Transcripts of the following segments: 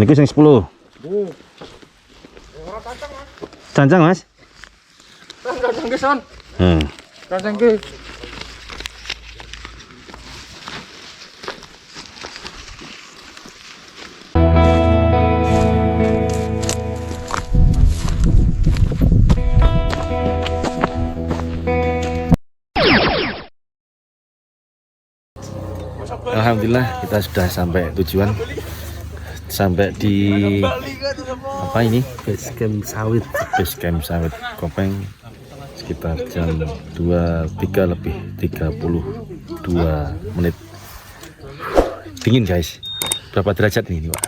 Niku sing 10. Cancang, Mas. Cancang ki, Son. Cancang ki. Alhamdulillah kita sudah sampai tujuan. Sampai di apa ini? Base camp sawit. Base camp sawit Kopeng sekitar jam 23 lebih 32 menit. Dingin guys. Berapa derajat ini Pak?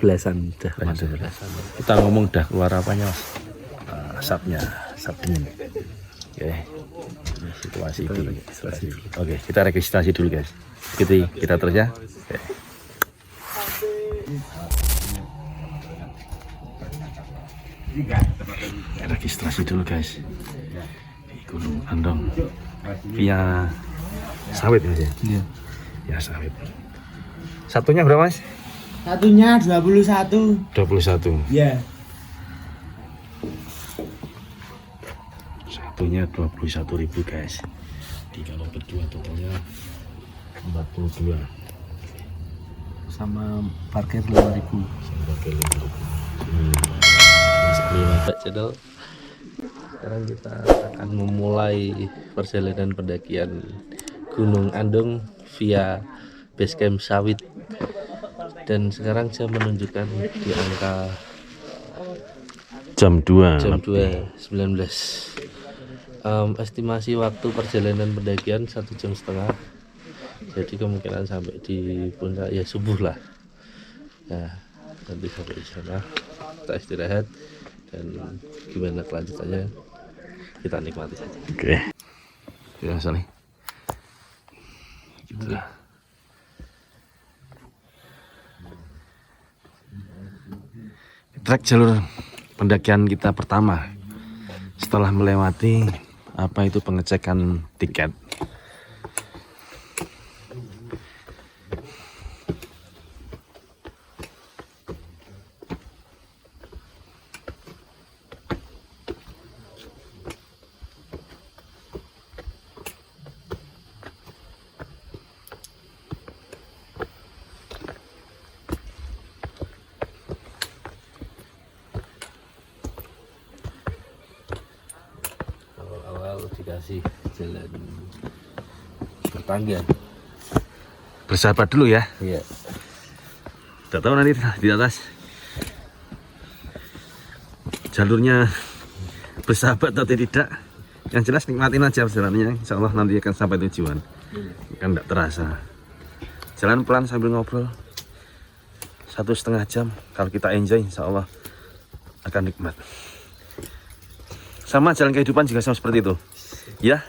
Belasan dah. Belasan. Kita ngomong dah keluar apanya Mas? Asapnya, asap dingin. Oke. Ini situasi di. Oke, kita registrasi dulu guys. Kita terus ya. Oke. Registrasi dulu guys di Gunung Andong via sawit Mas ya? Iya. Ya sawit. Satunya berapa Mas? Satunya 21. 21. Ya. Satunya 21.000 guys. Kalau berdua totalnya 42. Sama parkir 5.000. Sama parkir 5.000. Channel. Sekarang kita akan memulai perjalanan pendakian Gunung Andong via base camp sawit. Dan sekarang jam menunjukkan di angka jam 2 2:19. Estimasi waktu perjalanan pendakian 1,5 jam. Jadi kemungkinan sampai di puncak ya subuh lah. Nah, nanti sampai di sana kita istirahat dan gimana kelanjutannya kita nikmati saja. Oke. Ya Sali. Gitulah. Trek jalur pendakian kita pertama setelah melewati apa itu pengecekan tiket. Dikasih jalan bertangga. Bersahabat dulu ya. Iya. Tidak tahu nanti di atas jalurnya bersahabat atau tidak. Yang jelas nikmatin aja perjalanannya. Insya Allah nanti akan sampai tujuan. Kan tidak terasa. Jalan pelan sambil ngobrol 1,5 jam. Kalau kita enjoy, insya Allah akan nikmat. Sama jalan kehidupan juga sama seperti itu. Ya.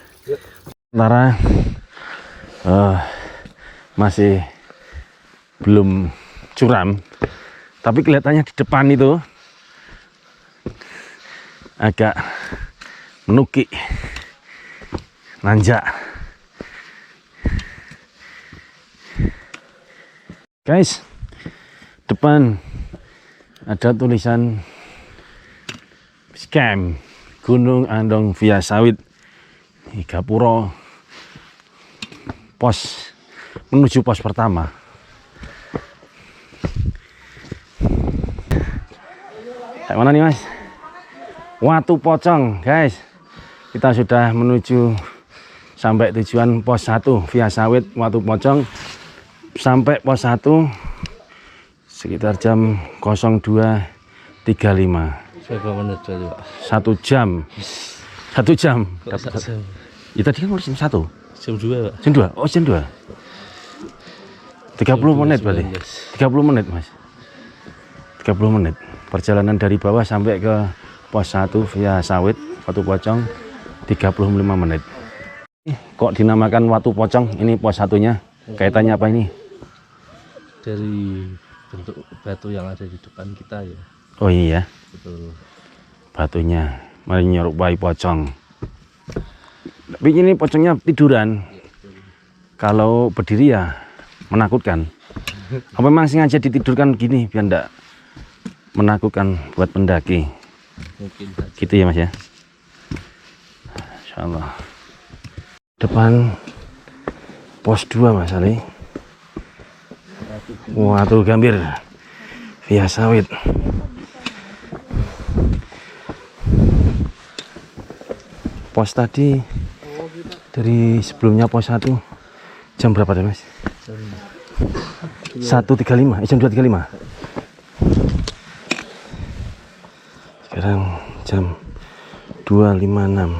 Sementara masih belum curam, tapi kelihatannya di depan itu agak menukik, nanjak. Guys, depan ada tulisan scam Gunung Andong via sawit Gapuro, pos menuju pos pertama. Kayak mana nih Mas? Watu Pocong guys. Kita sudah menuju sampai tujuan pos 1 via sawit Watu Pocong. Sampai pos 1 sekitar jam 02.35. Berapa menit tadi, Pak? 1 jam. 1 jam. Ya tadi kan jam 1. Jam 2, Pak. Jam 2. Oh, jam 2. 30 menit berarti. 30 menit, Mas. 30 menit. Perjalanan dari bawah sampai ke pos 1 via sawit Watu Pocong 35 menit. Kok dinamakan Watu Pocong? Ini pos 1-nya. Kaitannya apa ini? Dari bentuk batu yang ada di depan kita ya. Oh iya. Betul. Batunya menyerupai pocong. Tapi ini pocongnya tiduran. Kalau berdiri ya menakutkan. Apa memang sengaja ditidurkan gini biar ndak menakutkan buat pendaki? Mungkin saja. Gitu ya Mas ya. Insyaallah. Depan pos 2 Mas Ali. Watu Gambir via sawit. Pos tadi dari sebelumnya pos 1 jam berapa deh Mas? 1.35, jam 2.35. Sekarang jam 2.56.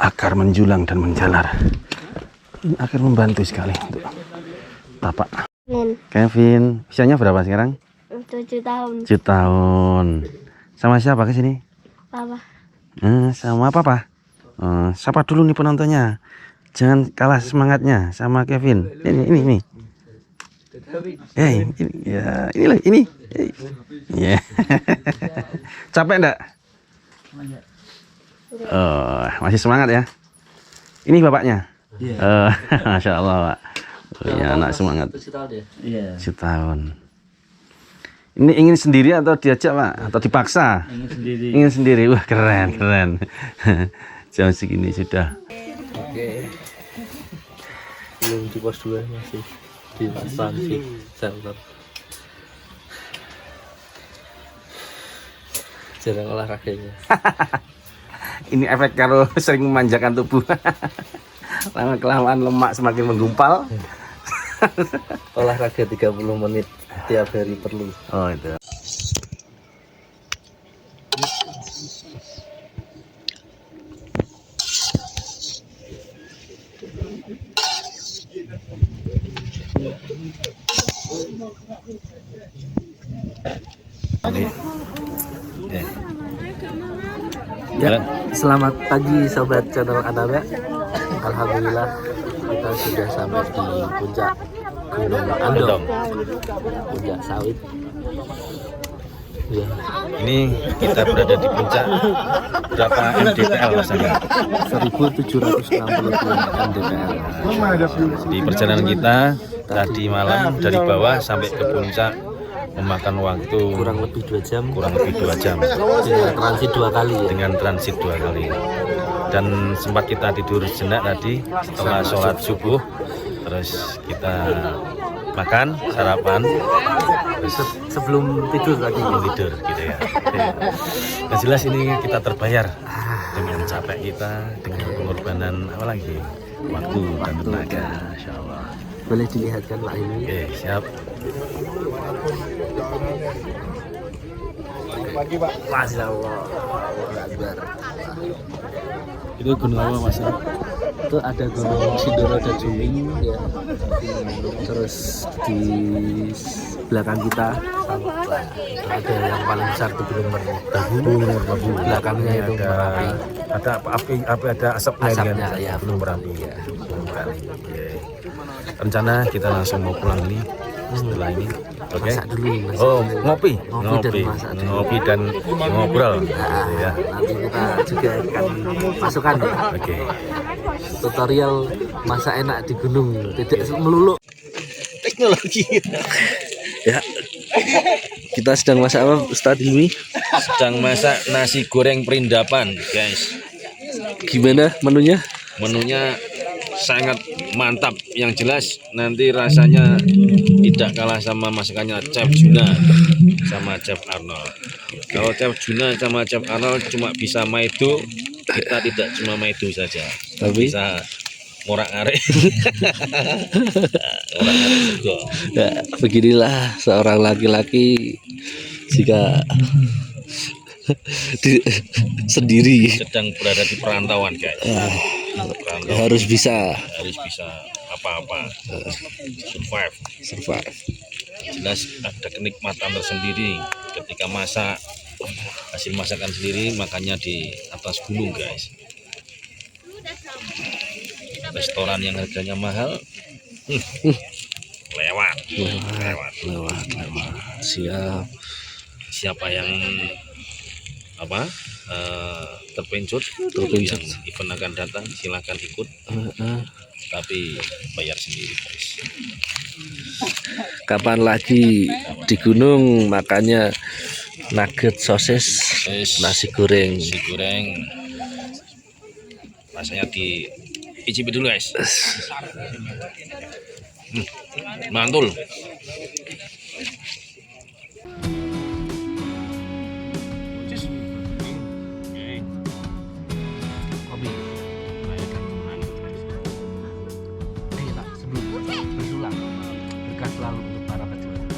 Akar menjulang dan menjalar. Ini akar membantu sekali untuk tapak. Kevin, usianya berapa sekarang? 7 tahun. 7 tahun. Sama siapa ke sini? Papa. Sama papa. Siapa dulu nih penontonnya? Jangan kalah semangatnya sama Kevin. Ini. Ini ya, ini. Ya. Capek enggak? Masih semangat ya. Ini bapaknya. Masya Allah, Pak. Ya, anak semangat. 7 tahun ya? Iya. 7 tahun. Ini ingin sendiri atau diajak Pak? Atau dipaksa? Ingin sendiri. Ingin sendiri. Wah keren. Jam segini sudah. Oke. Belum di pos 2, masih di transit center. Jarang olahraganya. Ini efek kalau sering memanjakan tubuh. Lama-kelamaan lemak semakin menggumpal. Olahraga 30 menit tiap hari perlu. Oh itu. Ya, selamat pagi sobat channel Anabek. Alhamdulillah kita sudah sampai di puncak Gunung Andong, puncak sawit. Ya, Ini kita berada di puncak berapa mdpl Mas Ali? 1762 mdpl. Di perjalanan kita tadi malam dari bawah sampai ke puncak memakan waktu Kurang lebih 2 jam. Dengan transit 2 kali ya. Dengan transit 2 kali. Dan sempat kita tidur sejenak tadi setelah sholat subuh. Terus kita makan sarapan. Terus Sebelum tidur tadi. tidur gitu ya. Yang jelas ini kita terbayar dengan capek kita, dengan pengorbanan apa lagi? Waktu dan tenaga. Insya Allah. Boleh dilihatkan Pak ini. Oke, siap. Masya Allah. Allahu Akbar. Itu gunung apa Mas? Itu ada Gunung Sindoro dan Juming ya. Terus di belakang kita ada yang paling besar itu Gunung Merbabu. Belakangnya itu Merapi. Ada api, ada asapnya, Asapnya kan? ya, Gunung Merapi. ya. Gunung Merapi. Oke. Rencana kita langsung mau pulang ini setelah ini. Oke. Masak dulu, masak Oh, dulu. ngopi. Ngopi dan masak dulu. Ngobrol. Nah, Ya. nanti kita juga akan masukkan ya. Oke. Tutorial masak enak di gunung, tidak melulu teknologi. Ya, kita sedang masak apa Ustadz Hilmi? Sedang masak nasi goreng perindapan, guys. Gimana menunya? Menunya sangat mantap. Yang jelas nanti rasanya tidak kalah sama masakannya Chef Juna sama Chef Arnold. Kalau Chef Juna sama Chef Arnold cuma bisa maido, kita tidak cuma maido saja, Tapi bisa ngorak-ngarik. Ngorak-ngarik juga. ya, beginilah seorang laki-laki jika sendiri Sedang berada di perantauan, guys. Perantauan harus bisa harus bisa apa-apa, survive. Jelas ada kenikmatan tersendiri ketika masak, hasil masakan sendiri, makanya di atas gunung, guys. Restoran yang harganya mahal lewat. siap. Siapa yang terpencet yang event akan datang, silakan ikut. Tapi bayar sendiri guys. Kapan lagi di gunung makannya nugget sosis, nasi goreng. Rasanya diicipi dulu guys. Mantul. Bersulang berkah selalu untuk para pejuang.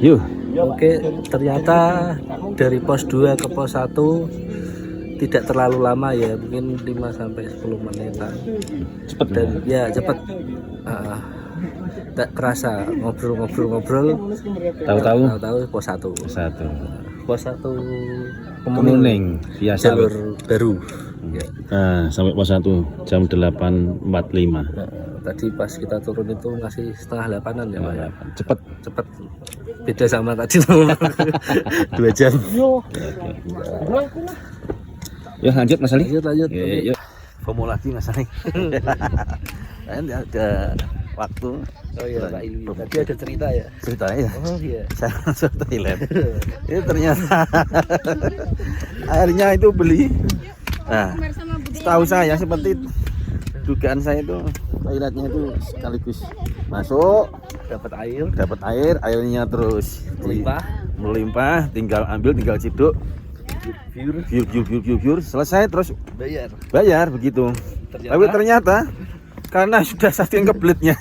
Yuk. Oke, ternyata dari pos 2 ke pos 1 tidak terlalu lama ya, mungkin 5 sampai 10 menitan. Cepet Dan ya cepat. Tak kerasa ngobrol. Tahu-tahu pos 1. Satu. Pos 1 Kemuning via Sawit. jalur baru. Ya. Nah, sampai pos 1 jam 8.45. Nah, tadi pas kita turun itu masih setengah 8-an ya, Pak ya. Cepet. Beda sama tadi 2 jam. Ya lanjut Mas Ali. Lanjut. Yuk. FOMO lagi Mas Ali. Kan ada waktu. Oh iya, Pak Ilmi. Tadi ada cerita ya. Ceritanya. Oh iya. Saya masuk toilet. Ini ternyata airnya itu beli. Nah, setahu saya seperti dugaan saya itu toiletnya itu sekaligus masuk, Dapat air, airnya terus melimpah, tinggal ambil, tinggal ciduk, view, selesai terus bayar begitu. Tapi ternyata karena sudah saking kebelitnya,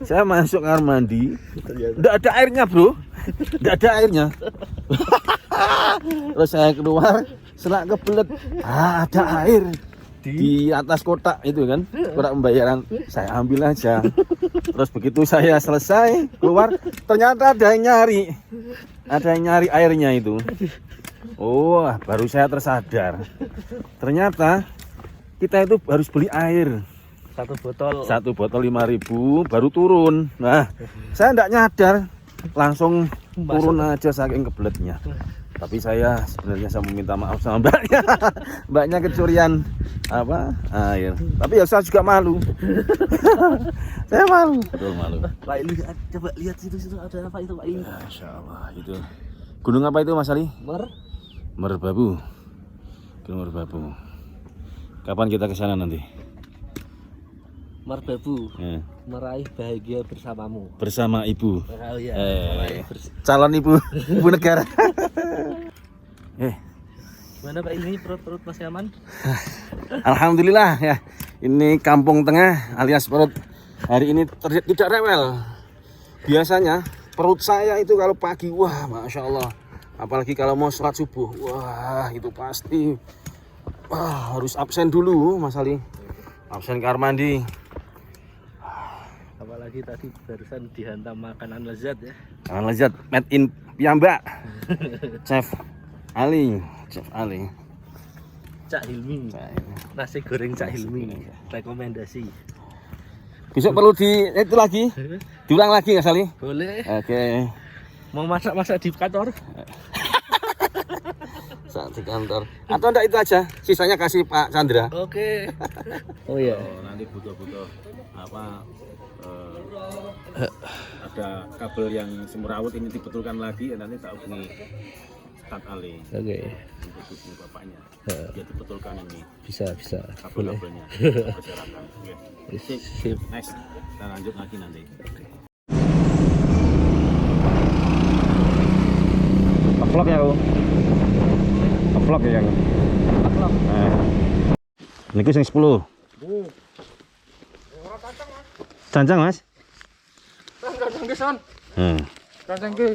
saya masuk kamar mandi, tidak ada airnya bro, tidak ada airnya. Terus saya keluar, setelah kebelet, ada air di atas kotak itu kan, kotak pembayaran, saya ambil aja. Terus begitu saya selesai keluar, ternyata ada yang nyari airnya itu. Oh, baru saya tersadar, ternyata kita itu harus beli air. Satu botol 5.000 baru turun. Nah, saya tidak nyadar, langsung turun aja saking kebeletnya. Tapi saya sebenarnya saya meminta maaf sama mbaknya. Mbaknya kecurian air. Tapi ya saya juga malu. Saya malu. Betul malu. Pak Ilmi, coba lihat situ ada apa itu Pak Ilmi? Masya Allah, itu gunung apa itu Mas Ali? Merbabu. Gunung Merbabu. Kapan kita ke sana nanti? Merbabu. Ya. Meraih bahagia bersamamu. Bersama ibu. Oh iya. Calon ibu negara. Gimana Pak Ilmi, perut masih aman? Alhamdulillah ya. Ini kampung tengah alias perut hari ini tidak rewel. Biasanya perut saya itu kalau pagi, wah Masya Allah. Apalagi kalau mau sholat subuh, wah itu pasti harus absen dulu Mas Ali. Absen kamar mandi. Apalagi tadi barusan dihantam makanan lezat ya. Makanan lezat made in piyambak. Chef Ali. Cak Hilmi. Nasi goreng Cak Hilmi. Rekomendasi. Besok perlu itu lagi. Diulang lagi Mas Ali? Boleh. Oke. Mau masak di kantor? di kantor. Atau enggak itu aja, sisanya kasih Pak Chandra. Oke. Oh iya. Nanti butuh apa ada kabel yang semrawut ini dibetulkan lagi, nanti tak hubungi Stad Ali. Oke. Untuk hubungi bapaknya. Dia dibetulkan ini Bisa. Boleh. kabel-kabelnya. Berserakan. Oke. Sip. Next, kita lanjut lagi nanti. Vlog ya, Bu. Vlog ya, Bu. Vlog. Niki sing 10. Cancang, Mas. Cancang ki son. Cancang ki.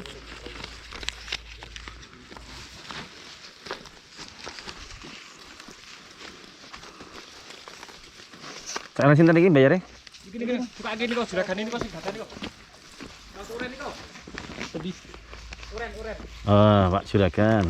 Cara sinten iki bayare? Iki buka gini kok juragan ini kok sing datane kok. Mas uren iki kok. Sedih. Uren. Oh, Pak Juragan.